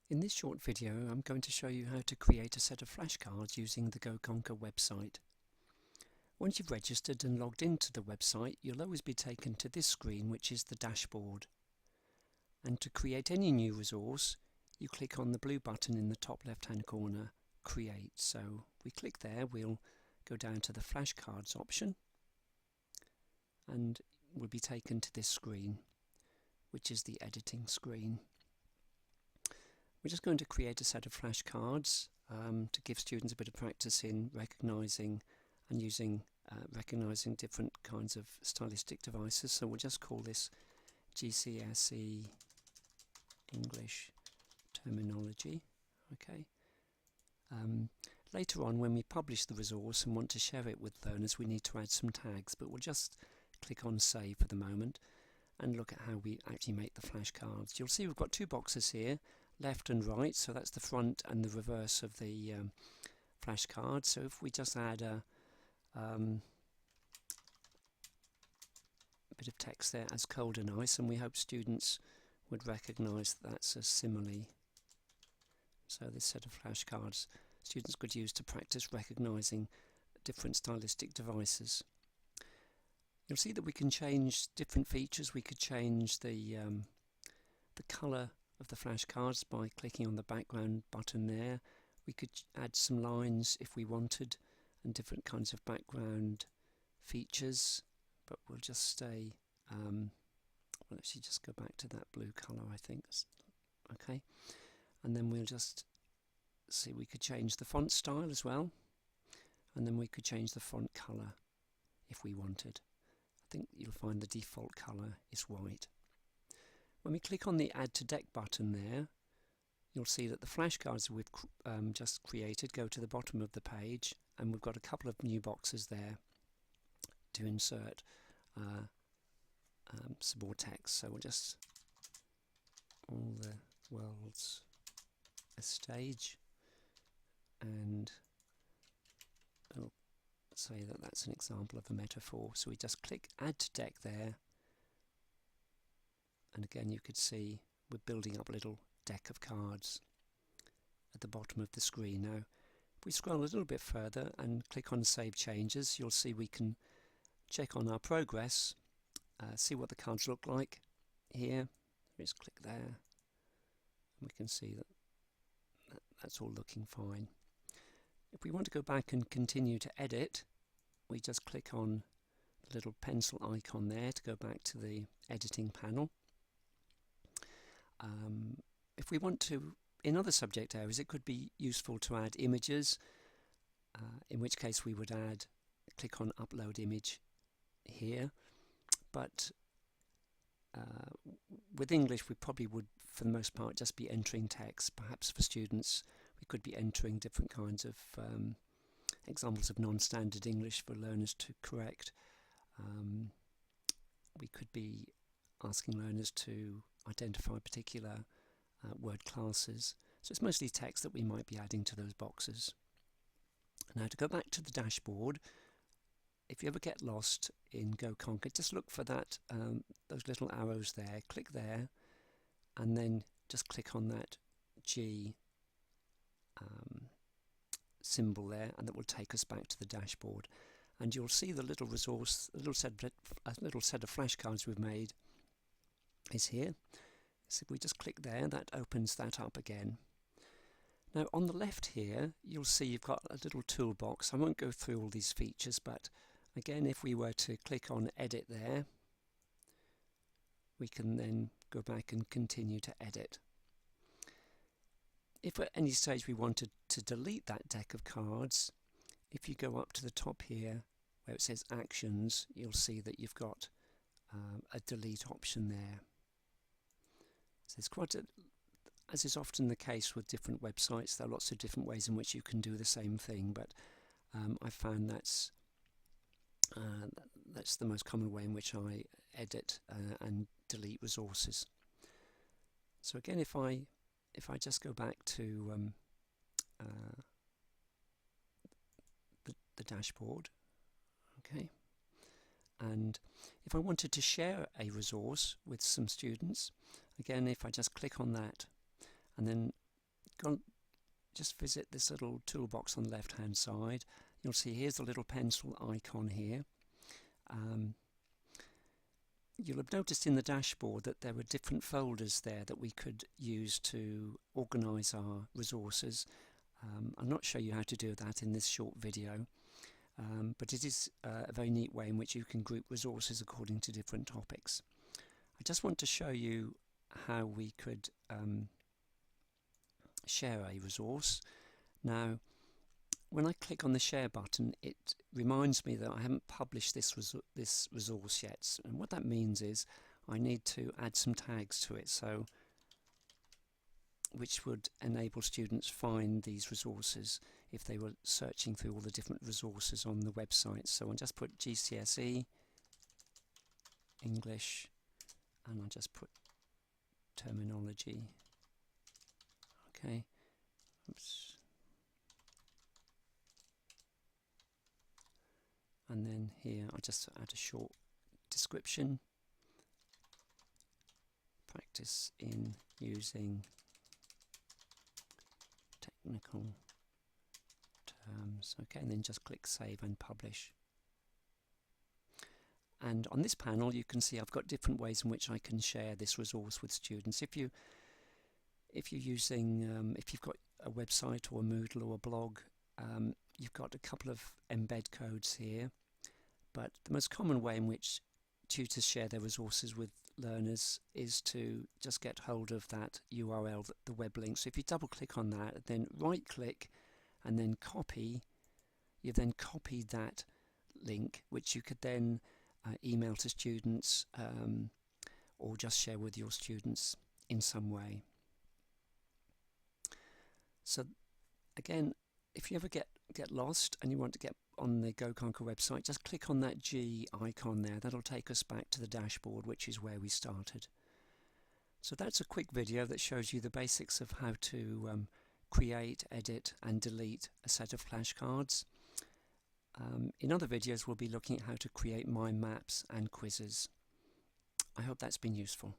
In this short video, I'm going to show you how to create a set of flashcards using the GoConqur website. Once you've registered and logged into the website, you'll always be taken to this screen, which is the dashboard. And to create any new resource, you click on the blue button in the top left-hand corner, Create. So we click there, we'll go down to the flashcards option, and we'll be taken to this screen, which is the editing screen. We're just going to create a set of flashcards to give students a bit of practice in recognising and using recognising different kinds of stylistic devices. So we'll just call this GCSE English Terminology. Okay. Later on, when we publish the resource and want to share it with learners, we need to add some tags, but we'll just click on Save for the moment and look at how we actually make the flashcards. You'll see we've got two boxes here, left and right, so that's the front and the reverse of the flashcard. So if we just add a bit of text there as cold and ice, and we hope students would recognise that that's a simile. So this set of flashcards students could use to practice recognising different stylistic devices. You'll see that we can change different features. We could change the colour of the flashcards by clicking on the background button there. We could add some lines if we wanted and different kinds of background features, but we'll just stay we'll actually just go back to that blue colour, I think. Okay, and then we'll just see, we could change the font style as well, and then we could change the font colour if we wanted. I think you'll find the default colour is white. When we click on the Add to Deck button there, you'll see that the flashcards we've just created go to the bottom of the page, and we've got a couple of new boxes there to insert some more text. So we'll just, all the world's a stage, and we'll say that that's an example of a metaphor. So we just click Add to Deck there, and again you could see we're building up a little deck of cards at the bottom of the screen. Now if we scroll a little bit further and click on Save Changes, you'll see we can check on our progress, see what the cards look like here. Just click there and we can see that that's all looking fine. If we want to go back and continue to edit, we just click on the little pencil icon there to go back to the editing panel. If we want to, in other subject areas, it could be useful to add images, in which case we would click on Upload Image here, but with English we probably would for the most part just be entering text. Perhaps for students we could be entering different kinds of examples of non-standard English for learners to correct. We could be asking learners to identify particular word classes. So it's mostly text that we might be adding to those boxes. Now to go back to the dashboard, if you ever get lost in GoConqur, just look for that those little arrows there, click there, and then just click on that G symbol there, and that will take us back to the dashboard. And you'll see the little resource, a little set of flashcards we've made is here. So if we just click there, that opens that up again. Now on the left here, you'll see you've got a little toolbox. I won't go through all these features, but again, if we were to click on Edit there, we can then go back and continue to edit. If at any stage we wanted to delete that deck of cards, if you go up to the top here where it says Actions, you'll see that you've got a delete option there. So it's quite as is often the case with different websites, there are lots of different ways in which you can do the same thing, but I found that's the most common way in which I edit and delete resources. So again, if I just go back to the dashboard, okay, and if I wanted to share a resource with some students, again, if I just click on that and then just visit this little toolbox on the left hand side. You'll see here's the little pencil icon here. You'll have noticed in the dashboard that there were different folders there that we could use to organise our resources. I'll not show you how to do that in this short video, but it is a very neat way in which you can group resources according to different topics. I just want to show you how we could share a resource. Now, when I click on the share button, it reminds me that I haven't published this resource yet, and what that means is I need to add some tags to it, so which would enable students find these resources if they were searching through all the different resources on the website. So I'll just put GCSE English, and I'll just put terminology. Okay. Oops. And then here I'll just add a short description. Practice in using technical terms. Okay, and then just click Save and Publish. And on this panel you can see I've got different ways in which I can share this resource with students. If you're using, if you've got a website or a Moodle or a blog, you've got a couple of embed codes here, but the most common way in which tutors share their resources with learners is to just get hold of that URL, the web link. So if you double click on that, then right click and then copy, you've then copied that link, which you could then email to students or just share with your students in some way. So again, if you ever get lost and you want to get on the GoConqur website, just click on that G icon there. That'll take us back to the dashboard, which is where we started. So that's a quick video that shows you the basics of how to create, edit and delete a set of flashcards. In other videos we'll be looking at how to create mind maps and quizzes. I hope that's been useful.